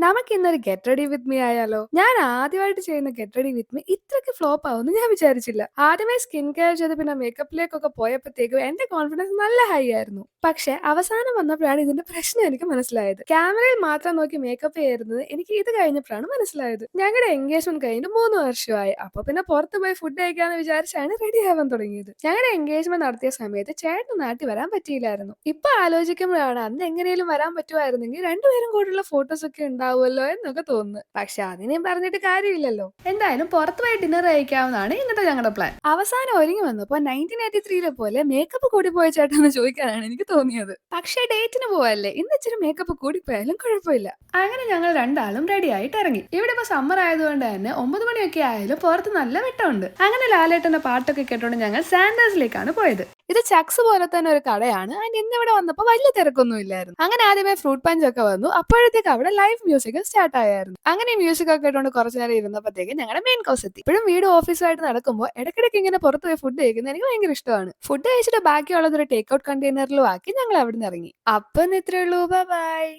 നമുക്ക് ഇന്നൊരു get ready with me ആയാലോ? ഞാൻ ആദ്യമായിട്ട് ചെയ്യുന്ന ഗെറ്റ് റെഡി വിത്ത് മീ ഇത്രയ്ക്ക് ഫ്ലോപ്പ് ആവുമെന്ന് ഞാൻ വിചാരിച്ചില്ല. ആദ്യമേ സ്കിൻ കെയർ ചെയ്ത് പിന്നെ മേക്കപ്പിലേക്കൊക്കെ പോയപ്പോഴത്തേക്കും എന്റെ കോൺഫിഡൻസ് നല്ല ഹൈ ആയിരുന്നു. പക്ഷെ അവസാനം വന്നപ്പോഴാണ് ഇതിന്റെ പ്രശ്നം എനിക്ക് മനസ്സിലായത്. ക്യാമറയിൽ മാത്രം നോക്കി മേക്കപ്പ് ചെയ്യുന്നത് എനിക്ക് ഇത് കഴിഞ്ഞപ്പോഴാണ് മനസ്സിലായത്. ഞങ്ങളുടെ എൻഗേജ്മെന്റ് കഴിഞ്ഞിട്ട് 3 വർഷമായി. അപ്പൊ പിന്നെ പുറത്ത് പോയി ഫുഡ് കഴിക്കാന്ന് വിചാരിച്ചാണ് റെഡി ആവാൻ തുടങ്ങിയത്. ഞങ്ങളുടെ എൻഗേജ്മെന്റ് നടത്തിയ സമയത്ത് ചേട്ടന് നാട്ടിൽ വരാൻ പറ്റിയില്ലായിരുന്നു. ഇപ്പൊ ആലോചിക്കുമ്പോഴാണ് അന്ന് എങ്ങനെയും വരാൻ പറ്റുമായിരുന്നെങ്കിൽ രണ്ടുപേരും കൂടെയുള്ള ഫോട്ടോസ് ഒക്കെ ഉണ്ടാവുമല്ലോ എന്നൊക്കെ തോന്നുന്നു. പക്ഷെ അതിനെയും പറഞ്ഞിട്ട് കാര്യമില്ലല്ലോ. എന്തായാലും പുറത്തു പോയി ഡിന്നർ കഴിക്കാവുന്നതാണ് ഇന്നത്തെ ഞങ്ങളുടെ പ്ലാൻ. അവസാനം ഒരുങ്ങി വന്നപ്പോ 1983 പോലെ മേക്കപ്പ് കൂടി പോയ ചേട്ടാന്ന് ചോദിക്കാനാണ് എനിക്ക് തോന്നിയത്. പക്ഷേ ഡേറ്റിന് പോവല്ലേ, ഇന്ന് ഇച്ചിരി മേക്കപ്പ് കൂടിപ്പോയാലും കുഴപ്പമില്ല. അങ്ങനെ ഞങ്ങൾ രണ്ടാളും റെഡി ആയിട്ട് ഇറങ്ങി. ഇവിടെ ഇപ്പൊ സമ്മർ ആയതുകൊണ്ട് തന്നെ 9 മണിയൊക്കെ ആയാലും പുറത്ത് നല്ല വെട്ടമുണ്ട്. അങ്ങനെ ലാലേട്ടന്റെ പാട്ടൊക്കെ കേട്ടോണ്ട് ഞങ്ങൾ സാൻഡേഴ്സിലേക്കാണ് പോയത്. ഇത് ചക്സ് പോലെ തന്നെ ഒരു കടയാണ്. ആൻഡ് ഇന്നിവിടെ വന്നപ്പോൾ വലിയ തിരക്കൊന്നും ഇല്ലായിരുന്നു. അങ്ങനെ ആദ്യമേ ഫ്രൂട്ട് പഞ്ച് ഒക്കെ വന്നു. അപ്പോഴത്തേക്ക് അവിടെ ലൈവ് മ്യൂസിക് സ്റ്റാർട്ട് ആയായിരുന്നു. അങ്ങനെ മ്യൂസിക് ഒക്കെ ഇട്ടുകൊണ്ട് കുറച്ചു നേരം ഇരുന്നപ്പോഴത്തേക്ക് ഞങ്ങളുടെ മെയിൻ കോഴ്സ് എത്തി. ഇപ്പോഴും വീട് ഓഫീസുമായിട്ട് നടക്കുമ്പോൾ ഇടയ്ക്കിടയ്ക്ക് ഇങ്ങനെ പുറത്ത് പോയി ഫുഡ് കഴിക്കുന്നത് എനിക്ക് ഭയങ്കര ഇഷ്ടമാണ്. ഫുഡ് കഴിച്ചിട്ട് ബാക്കിയുള്ളത് ഒരു ടേക്ക് ഔട്ട് കണ്ടെയ്നറിലും ആക്കി ഞങ്ങൾ അവിടെ നിന്ന് ഇറങ്ങി. അപ്പം ഇത്രയേ ഉള്ളൂ. ബൈ.